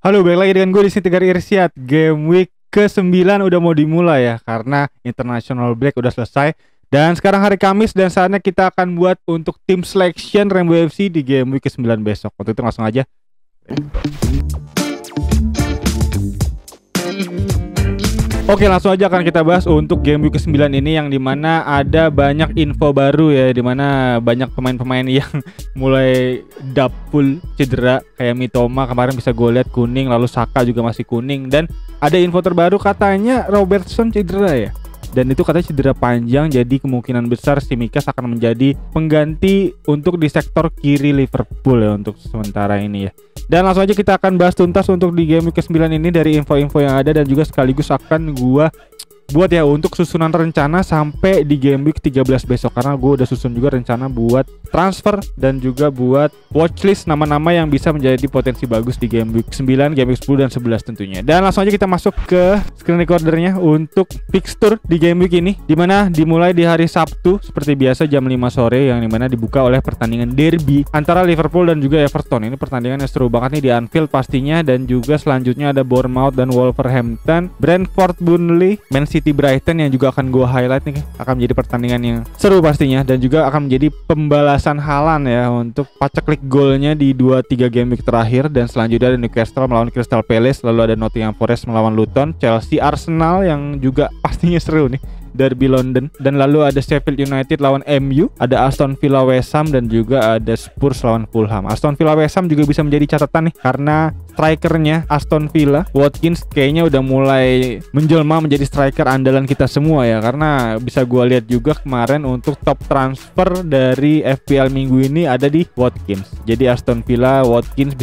Halo, balik lagi dengan gue di sini Tegar Irsyad. Game week ke-9 udah mau dimulai ya, karena international break udah selesai. Dan sekarang hari Kamis dan saatnya kita akan buat untuk tim selection Rainbow FC di game week ke-9 besok. Waktu itu langsung aja. Oke, langsung aja akan kita bahas untuk game week ke-9 ini, yang dimana ada banyak info baru ya, dimana banyak pemain-pemain yang mulai full cedera. Kayak Mitoma kemarin bisa gue lihat kuning, lalu Saka juga masih kuning. Dan ada info terbaru katanya Robertson cedera ya, dan itu katanya cedera panjang, jadi kemungkinan besar Tsimikas akan menjadi pengganti untuk di sektor kiri Liverpool ya untuk sementara ini ya. Dan langsung aja kita akan bahas tuntas untuk di game week ke-9 ini dari info-info yang ada, dan juga sekaligus akan gua buat ya untuk susunan rencana sampai di game week 13 besok, karena gue udah susun juga rencana buat transfer dan juga buat watchlist nama-nama yang bisa menjadi potensi bagus di game week 9, game week 10 dan 11 tentunya. Dan langsung aja kita masuk ke screen recordernya untuk fixture di game week ini, dimana dimulai di hari Sabtu seperti biasa jam 5 sore, yang dimana dibuka oleh pertandingan derby antara Liverpool dan juga Everton. Ini pertandingan yang seru banget nih di Anfield pastinya. Dan juga selanjutnya ada Bournemouth dan Wolverhampton, Brentford Burnley, Man City Brighton yang juga akan gue highlight nih, akan menjadi pertandingan yang seru pastinya, dan juga akan menjadi pembalasan Haaland ya untuk paceklik golnya di 2-3 game week terakhir. Dan selanjutnya ada Newcastle melawan Crystal Palace, lalu ada Nottingham Forest melawan Luton, Chelsea Arsenal yang juga pastinya seru nih, Derby London, dan lalu ada Sheffield United lawan MU, ada Aston Villa West Ham, dan juga ada Spurs lawan Fulham. Aston Villa West Ham juga bisa menjadi catatan nih, karena strikernya Aston Villa, Watkins, kayaknya udah mulai menjelma menjadi striker andalan kita semua ya, karena bisa gua lihat juga kemarin untuk top transfer dari FPL minggu ini ada di Watkins. Jadi Aston Villa, Watkins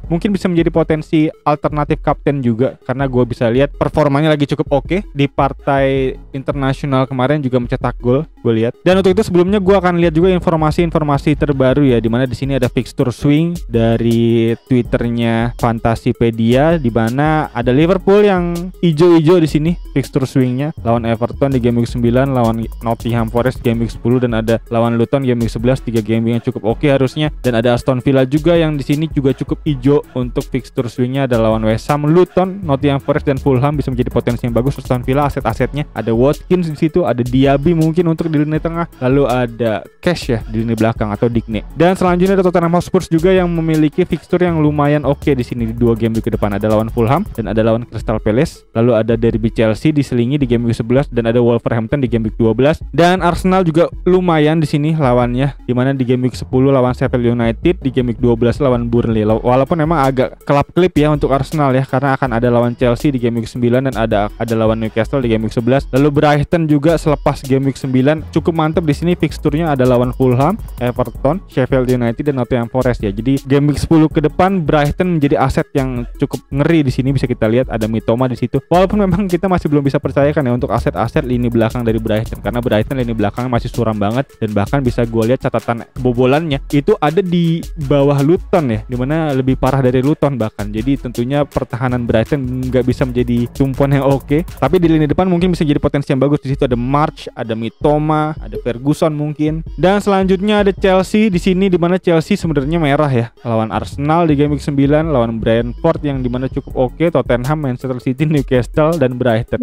mungkin bisa menjadi potensi alternatif kapten juga, karena gua bisa lihat performanya lagi cukup oke di partai internasional kemarin, juga mencetak gol gue lihat. Dan untuk itu sebelumnya gue akan lihat juga informasi-informasi terbaru ya, dimana di sini ada fixture swing dari Twitternya Fantasipedia, di mana ada Liverpool yang ijo-ijo di sini fixture swingnya, lawan Everton di game week 9, lawan Nottingham Forest game week 10, dan ada lawan Luton game week 11, 3 game yang cukup oke harusnya. Dan ada Aston Villa juga yang di sini juga cukup ijo untuk fixture swingnya, ada lawan West Ham, Luton, Nottingham Forest, dan Fulham bisa menjadi potensi yang bagus. Aston Villa aset-asetnya ada Watkins di situ, ada Diaby mungkin untuk di lini tengah, lalu ada Cash ya di lini belakang atau Digne. Dan selanjutnya ada Tottenham Hotspur juga yang memiliki fixture yang lumayan oke di sini di 2 game week ke depan, ada lawan Fulham dan ada lawan Crystal Palace, lalu ada derby Chelsea diselingi di game week 11, dan ada Wolverhampton di game week 12, dan Arsenal juga lumayan di sini lawannya, dimana di game week 10 lawan Sheffield United, di game week 12 lawan Burnley. Walaupun memang agak kelap-kelip ya untuk Arsenal ya, karena akan ada lawan Chelsea di game week 9 dan ada lawan Newcastle di game week 11. Lalu Brighton juga selepas game week 9 cukup mantap di sini fixturnya, ada lawan Fulham, Everton, Sheffield United, dan Nottingham Forest ya. Jadi game week 10 ke depan Brighton menjadi aset yang cukup ngeri di sini, bisa kita lihat ada Mitoma di situ. Walaupun memang kita masih belum bisa percayakan ya untuk aset-aset lini belakang dari Brighton, karena Brighton lini belakangnya masih suram banget, dan bahkan bisa gue lihat catatan bobolannya itu ada di bawah Luton ya, dimana lebih parah dari Luton bahkan. Jadi tentunya pertahanan Brighton nggak bisa menjadi tumpuan yang oke, tapi di lini depan mungkin bisa jadi potensi yang bagus. Di situ ada March, ada Mitoma, ada Ferguson mungkin. Dan selanjutnya ada Chelsea di sini, di mana Chelsea sebenarnya merah ya, lawan Arsenal di game week 9, lawan Brentford yang dimana cukup oke, Tottenham, Manchester City, Newcastle, dan Brighton.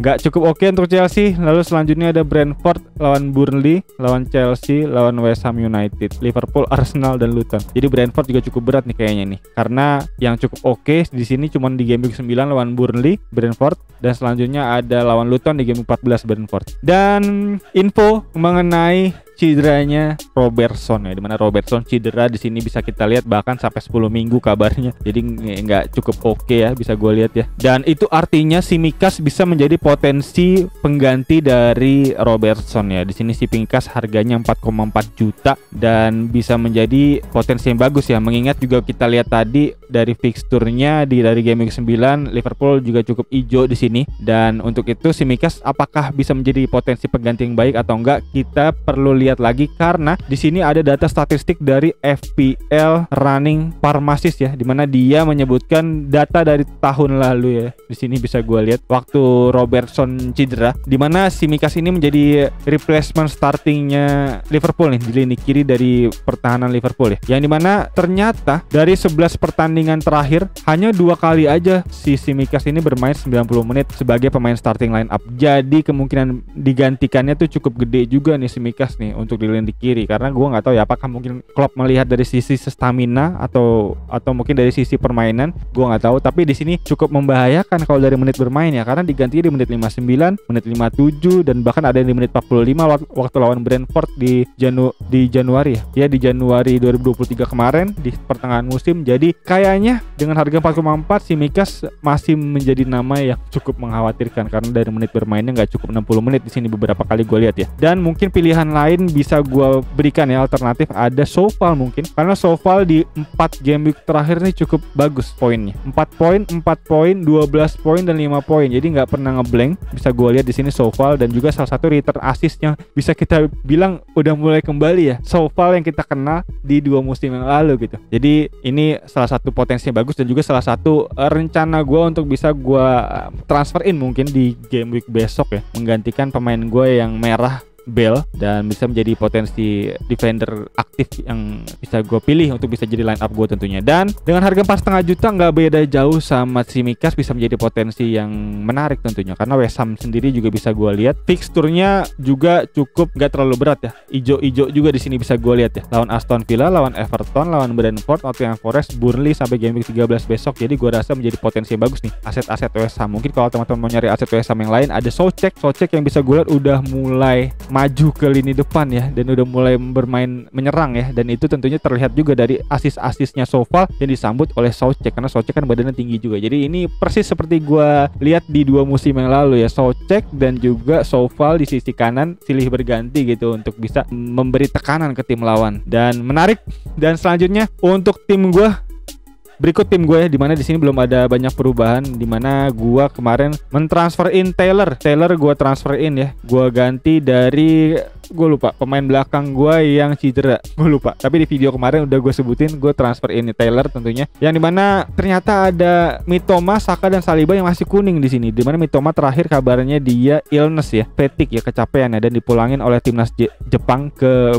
Nggak cukup oke untuk Chelsea. Lalu selanjutnya ada Brentford lawan Burnley, lawan Chelsea, lawan West Ham United, Liverpool, Arsenal, dan Luton. Jadi Brentford juga cukup berat nih kayaknya nih, karena yang cukup oke di sini cuma di game week 9 lawan Burnley, Brentford, dan selanjutnya ada lawan Luton di game 14 Brentford. Dan info mengenai cederanya Robertson ya, dimana Robertson cedera di sini bisa kita lihat bahkan sampai 10 minggu kabarnya. Jadi nggak cukup oke ya, bisa gue lihat ya. Dan itu artinya Tsimikas bisa menjadi potensi pengganti dari Robertson ya. Di sini si Tsimikas harganya 4,4 juta dan bisa menjadi potensi yang bagus ya. Mengingat juga kita lihat tadi dari fixturnya dari game week 9 Liverpool juga cukup hijau di sini. Dan untuk itu Tsimikas apakah bisa menjadi potensi pengganti yang baik atau enggak, kita perlu lihat lihat lagi karena di sini ada data statistik dari FPL Running Pharmacist ya, dimana dia menyebutkan data dari tahun lalu ya. Di sini bisa gue lihat waktu Robertson cedera, dimana Tsimikas ini menjadi replacement startingnya Liverpool nih di lini kiri dari pertahanan Liverpool ya. Yang dimana ternyata dari 11 pertandingan terakhir hanya 2 kali aja si Tsimikas ini bermain 90 menit sebagai pemain starting line up. Jadi kemungkinan digantikannya tuh cukup gede juga nih Tsimikas nih untuk di lini kiri, karena gue nggak tahu ya apakah mungkin Klopp melihat dari sisi stamina atau mungkin dari sisi permainan, gue nggak tahu. Tapi di sini cukup membahayakan kalau dari menit bermain ya, karena diganti di menit 59, menit 57, dan bahkan ada di menit 45 waktu lawan Brentford di Januari ya di Januari 2023 kemarin di pertengahan musim. Jadi kayaknya dengan harga 4,4 Tsimikas masih menjadi nama yang cukup mengkhawatirkan karena dari menit bermainnya nggak cukup 60 menit di sini beberapa kali gue lihat ya. Dan mungkin pilihan lain bisa gue berikan ya, alternatif ada Soufal mungkin, karena Soufal di 4 game week terakhir nih cukup bagus poinnya, 4 poin, 12 poin dan 5 poin. Jadi nggak pernah ngeblank. Bisa gue lihat di sini Soufal, dan juga salah satu return assistnya bisa kita bilang udah mulai kembali ya, Soufal yang kita kenal di 2 musim yang lalu gitu. Jadi ini salah satu potensinya bagus, dan juga salah satu rencana gue untuk bisa gue transferin mungkin di game week besok ya, menggantikan pemain gue yang merah Bell, dan bisa menjadi potensi defender aktif yang bisa gue pilih untuk bisa jadi line up gue tentunya. Dan dengan harga 4,5 juta nggak beda jauh sama Tsimikas, bisa menjadi potensi yang menarik tentunya, karena West Ham sendiri juga bisa gue lihat fixturnya juga cukup nggak terlalu berat ya, ijo-ijo juga di sini bisa gue lihat ya, lawan Aston Villa, lawan Everton, lawan Brentford, Nottingham Forest, Burnley sampai game week 13 besok. Jadi gue rasa menjadi potensi yang bagus nih aset-aset West Ham. Mungkin kalau teman-teman mau nyari aset West Ham yang lain, ada Soucek yang bisa gue lihat udah mulai maju ke lini depan ya, dan udah mulai bermain menyerang ya, dan itu tentunya terlihat juga dari asis-asisnya Soufal yang disambut oleh Soucek, karena Soucek kan badannya tinggi juga. Jadi ini persis seperti gue lihat di 2 musim yang lalu ya, Soucek dan juga Soufal di sisi kanan silih berganti gitu untuk bisa memberi tekanan ke tim lawan. Dan menarik. Dan selanjutnya untuk tim gue, berikut tim gue ya, dimana di sini belum ada banyak perubahan, dimana gue kemarin mentransferin Taylor gue transferin ya, gue ganti dari, gue lupa pemain belakang gue yang cedera, gue lupa, tapi di video kemarin udah gue sebutin gue transfer ini Taylor tentunya, yang dimana ternyata ada Mitoma, Saka dan Saliba yang masih kuning di sini, dimana Mitoma terakhir kabarnya dia illness ya, fatigue ya, kecapean ya, dan dipulangin oleh timnas Jepang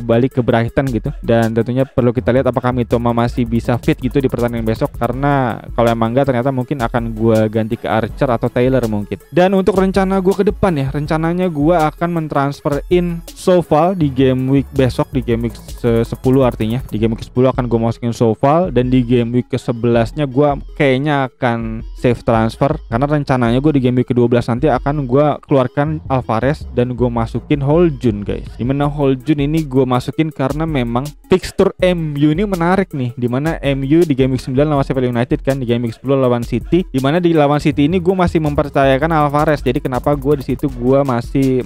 balik ke Brighton gitu. Dan tentunya perlu kita lihat apakah Mitoma masih bisa fit gitu di pertandingan besok, karena kalau emang enggak ternyata mungkin akan gue ganti ke Archer atau Taylor mungkin. Dan untuk rencana gue ke depan ya, rencananya gue akan mentransferin Soufal di game week besok, di game week 10 artinya. Di game week 10 akan gue masukin Soufal, dan di game week ke-11 nya gue kayaknya akan save transfer, karena rencananya gue di game week ke-12 nanti akan gue keluarkan Alvarez dan gue masukin Holjun guys. Dimana Holjun ini gue masukin karena memang fixture MU ini menarik nih, dimana MU di game week 9 lawan Sheffield United kan, di game week 10 lawan City, dimana di lawan City ini gue masih mempercayakan Alvarez. Jadi kenapa gue di situ gue masih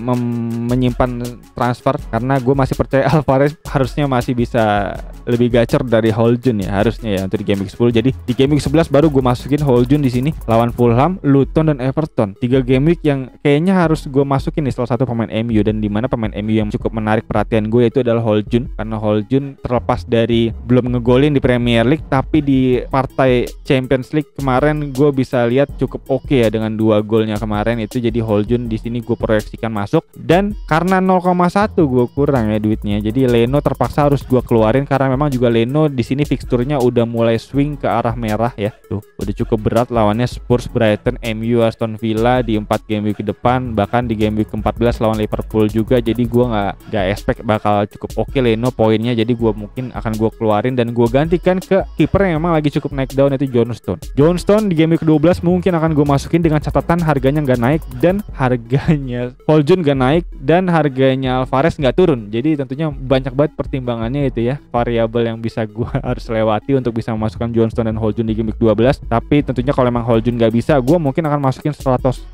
menyimpan transfer, karena gue masih percaya Alvarez harusnya masih bisa lebih gacor dari Holjun ya, harusnya ya untuk di game week 10. Jadi di game week 11 baru gue masukin Holjun di sini lawan Fulham, Luton dan Everton. 3 game week yang kayaknya harus gue masukin nih salah satu pemain MU, dan dimana pemain MU yang cukup menarik perhatian gue itu adalah Holjun, karena Holjun terlepas dari belum ngegolin di Premier League, tapi di partai Champions League kemarin gue bisa lihat cukup oke ya dengan 2 golnya kemarin itu. Jadi Holjun di sini gue proyeksikan masuk, dan karena 0,1 gue kurang ya duitnya, jadi Leno terpaksa harus gue keluarin, karena memang juga Leno di sini fixturnya udah mulai swing ke arah merah ya. Tuh udah cukup berat lawannya Spurs, Brighton, MU, Aston Villa di 4 game week ke depan, bahkan di game week ke-14 lawan Liverpool juga. Jadi gue nggak expect bakal cukup oke Leno poinnya, jadi gue mungkin akan gue keluarin dan gue gantikan ke kiper yang memang lagi cukup naik daun, itu John Stone di game week ke-12 mungkin akan gue masukin dengan catatan harganya nggak naik, dan harganya Holjun nggak naik, dan harganya Alvarez nggak turun. Jadi tentunya banyak banget pertimbangannya itu ya, variabel yang bisa gue harus lewati untuk bisa memasukkan John Stone dan Holjun di game week 12. Tapi tentunya kalau memang Holjun nggak bisa, gue mungkin akan masukin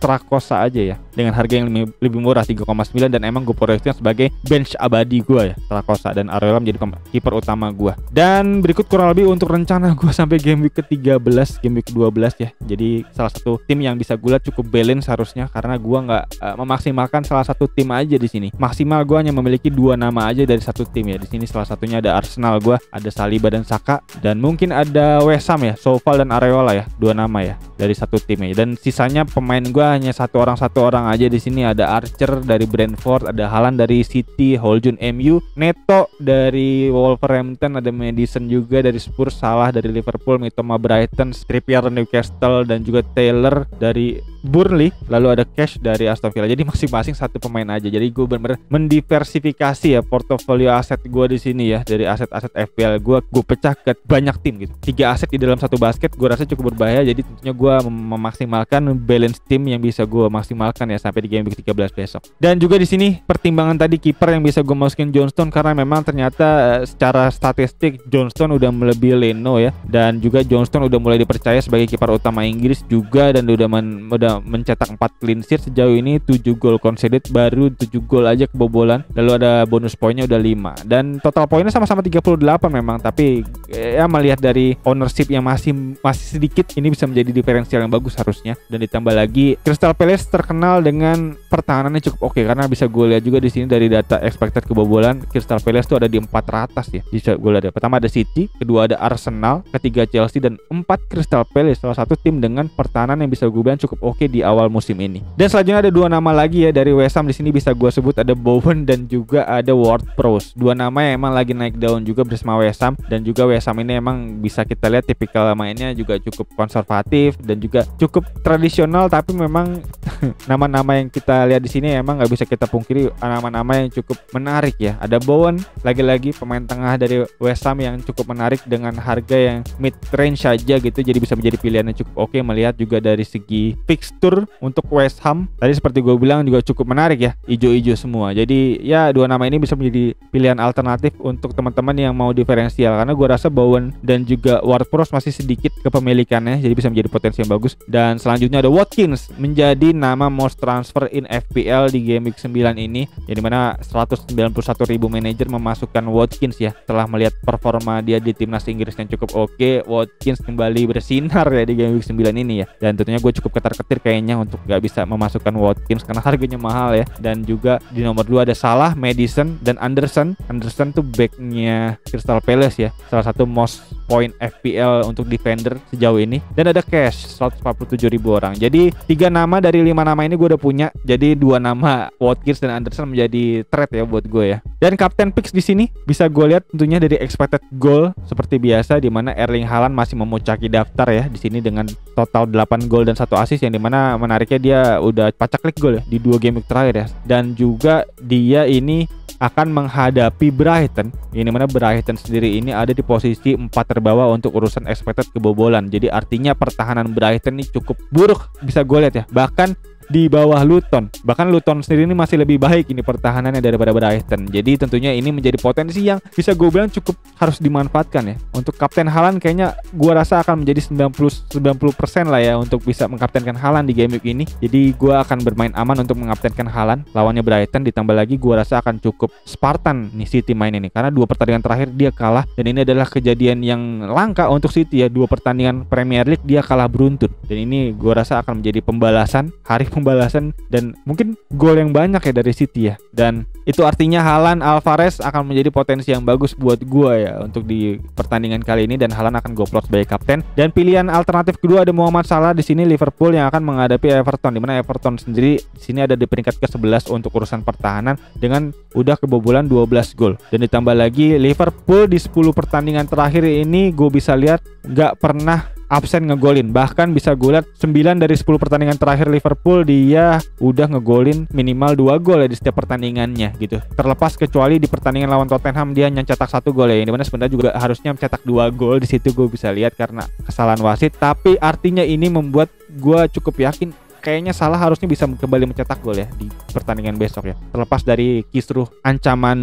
Trakosa aja ya, dengan harga yang lebih murah 3,9, dan emang gue proyeksikan sebagai bench abadi gue ya, Trakosa, dan Areola menjadi kiper utama gue. Dan berikut kurang lebih untuk rencana gue sampai game week ke-13, game week ke-12 ya. Jadi salah satu tim yang bisa gue lihat cukup balance harusnya, karena gue nggak memaksimalkan salah satu tim aja di sini. Maksimal gue hanya memiliki 2 nama aja dari satu tim ya. Di sini salah satunya ada Arsenal, gue ada Saliba dan Saka, dan mungkin ada West Ham ya, Soval dan Areola ya, 2 nama ya dari satu tim ya. Dan sisanya pemain gue hanya satu orang aja di sini. Ada Archer dari Brentford, ada Haaland dari City, Holjun MU, Neto dari Wolverhampton, ada Madison juga dari Spurs, Salah dari Liverpool, Mitoma Brighton, Trippier Newcastle, dan juga Taylor dari Burnley, lalu ada Cash dari Aston Villa. Jadi masing-masing satu pemain aja. Jadi gue benar-benar mendiversifikasi ya portofolio aset gue di sini ya. Dari aset-aset FPL gue pecah ke banyak tim gitu. 3 aset di dalam satu basket gue rasa cukup berbahaya. Jadi tentunya gue memaksimalkan balance tim yang bisa gue maksimalkan ya sampai di game week 13 besok. Dan juga di sini pertimbangan tadi kiper yang bisa gue masukin Johnstone, karena memang ternyata secara statistik Johnstone udah melebihi Leno ya. Dan juga Johnstone udah mulai dipercaya sebagai kiper utama Inggris juga, dan udah mencetak 4 clean sheet sejauh ini, 7 gol conceded, baru 7 gol aja kebobolan. Lalu ada bonus poinnya udah 5, dan total poinnya sama-sama 38 memang, tapi ya melihat dari ownership yang masih sedikit, ini bisa menjadi diferensial yang bagus harusnya. Dan ditambah lagi Crystal Palace terkenal dengan pertahanannya cukup oke, karena bisa gue lihat juga di sini dari data expected kebobolan Crystal Palace tuh ada di 4 teratas ya. Bisa gue lihat, pertama ada City, kedua ada Arsenal, ketiga Chelsea, dan 4 Crystal Palace, salah satu tim dengan pertahanan yang bisa gue bilang cukup oke di awal musim ini. Dan selanjutnya ada 2 nama lagi ya dari West Ham. Di sini bisa gue sebut ada Bowen dan juga ada Ward-Prowse. 2 nama yang emang lagi naik daun juga bersama West Ham, dan juga West Ham ini emang bisa kita lihat tipikal mainnya juga cukup konservatif dan juga cukup tradisional, tapi memang nama-nama yang kita lihat di sini emang nggak bisa kita pungkiri nama-nama yang cukup menarik ya. Ada Bowen, lagi-lagi pemain tengah dari West Ham yang cukup menarik dengan harga yang mid range saja gitu, jadi bisa menjadi pilihan yang cukup oke. Melihat juga dari segi fixture untuk West Ham tadi seperti gue bilang juga cukup menarik ya, ijo-ijo semua. Jadi ya 2 nama ini bisa menjadi pilihan alternatif untuk teman-teman yang mau diferensial, karena gue rasa Bowen dan juga Ward-Prowse masih sedikit kepemilikannya, jadi bisa menjadi potensi yang bagus. Dan selanjutnya ada Watkins, menjadi nama most transfer in FPL di game week 9 ini, yang dimana 191.000 manajer memasukkan Watkins ya. Setelah melihat performa dia di timnas Inggris yang cukup oke, Watkins kembali bersinar ya di game week 9 ini ya. Dan tentunya gue cukup ketar-ketir kayaknya untuk gak bisa memasukkan Watkins karena harganya mahal ya. Dan juga di nomor 2 ada Salah, Madison, dan Anderson. Anderson tuh backnya Crystal Palace ya, salah satu most point FPL untuk defender sejauh ini. Dan ada Cash, 147.000 orang. Jadi 3 nama dari 5 nama ini gue udah punya. Jadi 2 nama Watkins dan Anderson menjadi trade ya buat gue ya. Dan captain picks di sini bisa gue lihat tentunya dari expected goal seperti biasa, di mana Erling Haaland masih memuncaki daftar ya di sini dengan total 8 gol dan 1 assist, yang dimana menariknya dia udah pacak-klik gol ya di 2 game week terakhir ya. Dan juga dia ini akan menghadapi Brighton, ini mana Brighton sendiri ini ada di posisi 4 terbawah untuk urusan expected kebobolan. Jadi artinya pertahanan Brighton ini cukup buruk bisa gue lihat ya, bahkan di bawah Luton. Bahkan Luton sendiri ini masih lebih baik ini pertahanannya daripada Brighton. Jadi tentunya ini menjadi potensi yang bisa gue bilang cukup harus dimanfaatkan ya. Untuk Kapten Haaland kayaknya gue rasa akan menjadi 90% lah ya untuk bisa mengkaptenkan Haaland di game week ini. Jadi gue akan bermain aman untuk mengkaptenkan Haaland lawannya Brighton. Ditambah lagi gue rasa akan cukup Spartan nih City main ini, karena 2 pertandingan terakhir dia kalah, dan ini adalah kejadian yang langka untuk City ya. 2 pertandingan Premier League dia kalah beruntun, dan ini gue rasa akan menjadi pembalasan, hari pembalasan, dan mungkin gol yang banyak ya dari City ya. Dan itu artinya Haaland Alvarez akan menjadi potensi yang bagus buat gue ya untuk di pertandingan kali ini, dan Haaland akan gue plot sebagai kapten. Dan pilihan alternatif kedua ada Mohamed Salah di sini, Liverpool yang akan menghadapi Everton, di mana Everton sendiri di sini ada di peringkat ke-11 untuk urusan pertahanan dengan udah kebobolan 12 gol. Dan ditambah lagi Liverpool di 10 pertandingan terakhir ini gue bisa lihat gak pernah absen ngegolin. Bahkan bisa gue lihat 9 dari 10 pertandingan terakhir Liverpool dia udah ngegolin minimal 2 gol ya di setiap pertandingannya gitu. Terlepas kecuali di pertandingan lawan Tottenham dia hanya cetak 1 gol ya, dimana sebenarnya juga harusnya mencetak 2 gol. Di situ gue bisa lihat karena kesalahan wasit. Tapi artinya ini membuat gue cukup yakin kayaknya Salah harusnya bisa kembali mencetak gol ya di pertandingan besok ya. Terlepas dari kisruh ancaman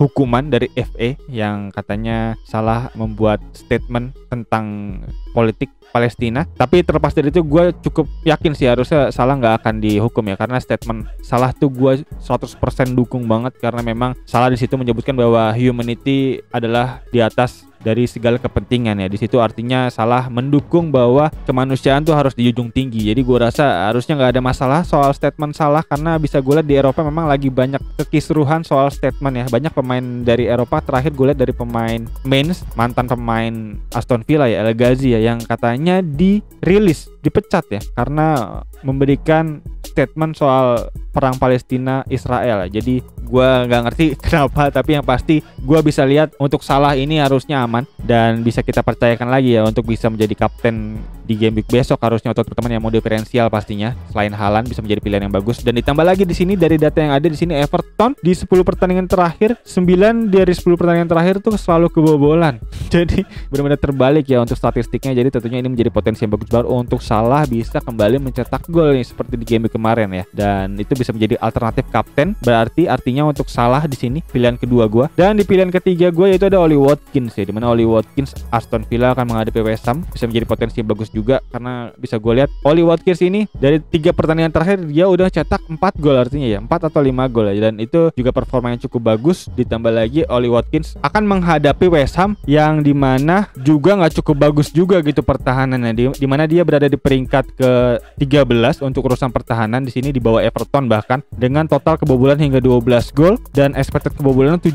hukuman dari FA yang katanya Salah membuat statement tentang politik Palestina, tapi terlepas dari itu gue cukup yakin sih harusnya Salah nggak akan dihukum ya, karena statement Salah tuh gue 100% dukung banget, karena memang Salah di situ menyebutkan bahwa humanity adalah di atas dari segala kepentingan ya. Di situ artinya Salah mendukung bahwa kemanusiaan tuh harus dijunjung tinggi. Jadi gue rasa harusnya nggak ada masalah soal statement Salah, karena bisa gue lihat di Eropa memang lagi banyak kekisruhan soal statement ya. Banyak pemain dari Eropa, terakhir gue lihat dari pemain Mainz, mantan pemain Aston Villa ya, El Ghazi ya, yang katanya dirilis, dipecat ya karena memberikan statement soal perang Palestina Israel. Jadi gua nggak ngerti kenapa, tapi yang pasti gua bisa lihat untuk Salah ini harusnya aman dan bisa kita percayakan lagi ya untuk bisa menjadi kapten di game week besok harusnya, untuk teman-teman yang mau diferensial pastinya. Selain Haaland bisa menjadi pilihan yang bagus. Dan ditambah lagi di sini dari data yang ada di sini, Everton di 10 pertandingan terakhir, 9 dari 10 pertandingan terakhir tuh selalu kebobolan. Jadi benar-benar terbalik ya untuk statistiknya. Jadi tentunya ini menjadi potensi yang bagus baru untuk Salah bisa kembali mencetak gol nih seperti di game week kemarin ya. Dan itu bisa menjadi alternatif kapten. Berarti artinya untuk Salah di sini pilihan kedua gua. Dan di pilihan ketiga gua yaitu ada Ollie Watkins ya, dimana Ollie Watkins Aston Villa akan menghadapi West Ham, bisa menjadi potensi yang bagus juga karena bisa gue lihat Ollie Watkins ini dari 3 pertandingan terakhir dia udah cetak 4 gol artinya ya, 4 atau 5 gol ya, dan itu juga performa yang cukup bagus. Ditambah lagi Ollie Watkins akan menghadapi West Ham yang dimana juga nggak cukup bagus juga gitu pertahanannya, dimana dia berada di peringkat ke-13 untuk urusan pertahanan di sini, di bawah Everton bahkan, dengan total kebobolan hingga 12 gol dan expected kebobolan 17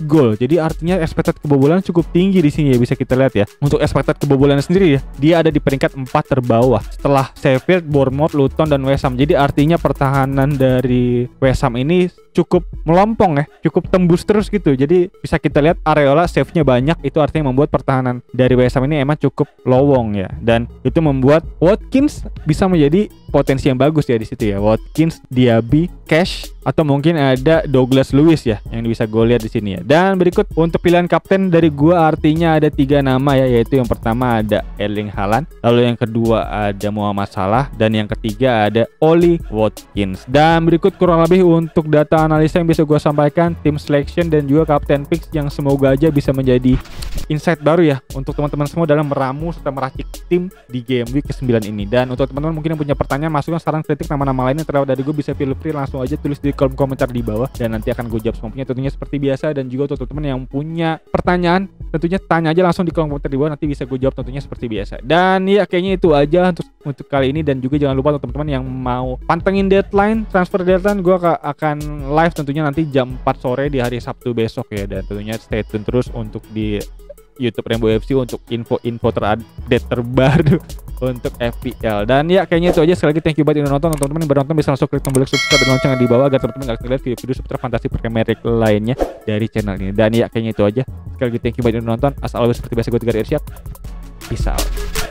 gol. Jadi artinya expected kebobolan cukup tinggi di sini ya, bisa kita lihat ya. Untuk expected kebobolan sendiri ya, dia ada di peringkat 4 terbawah setelah Sheffield, Bournemouth, Luton dan West Ham. Jadi artinya pertahanan dari West Ham ini cukup melompong ya, cukup tembus terus gitu. Jadi bisa kita lihat Areola save-nya banyak, itu artinya membuat pertahanan dari West Ham ini emang cukup lowong ya. Dan itu membuat Watkins bisa menjadi potensi yang bagus ya di situ ya. Watkins, Diaby, Cash, atau mungkin ada Douglas Luiz ya yang bisa gue lihat di sini ya. Dan berikut untuk pilihan kapten dari gua artinya ada 3 nama ya, yaitu yang pertama ada Erling Haaland, lalu yang kedua ada Muhammad Salah, dan yang ketiga ada Ollie Watkins. Dan berikut kurang lebih untuk data analisa yang bisa gue sampaikan, tim selection dan juga kapten picks yang semoga aja bisa menjadi insight baru ya untuk teman-teman semua dalam meramu serta meracik tim di game week ke-9 ini. Dan untuk teman-teman mungkin yang punya pertanyaan, masukan, saran, kritik, nama-nama lainnya terlewat dari gue, bisa feel free langsung aja tulis di kolom komentar di bawah dan nanti akan gue jawab semuanya tentunya seperti biasa. Dan juga untuk teman-teman yang punya pertanyaan tentunya tanya aja langsung di kolom komentar di bawah, nanti bisa gue jawab tentunya seperti biasa. Dan ya kayaknya itu aja untuk kali ini. Dan juga jangan lupa untuk teman-teman yang mau pantengin deadline, transfer deadline, gue akan live tentunya nanti jam 4 sore di hari Sabtu besok ya. Dan tentunya stay tune terus untuk di YouTube Rainbow FC untuk info-info terupdate terbaru untuk FPL. Dan ya kayaknya itu aja. Sekali lagi thank you buat yang nonton. Untuk teman-teman yang baru nonton bisa langsung klik tombol subscribe dan lonceng di bawah agar teman-teman gak ketinggalan video-video seputar fantasi Premier League lainnya dari channel ini. Dan ya kayaknya itu aja. Sekali lagi thank you buat yang nonton. As always seperti biasa gue Tegar Irsyad. Peace out.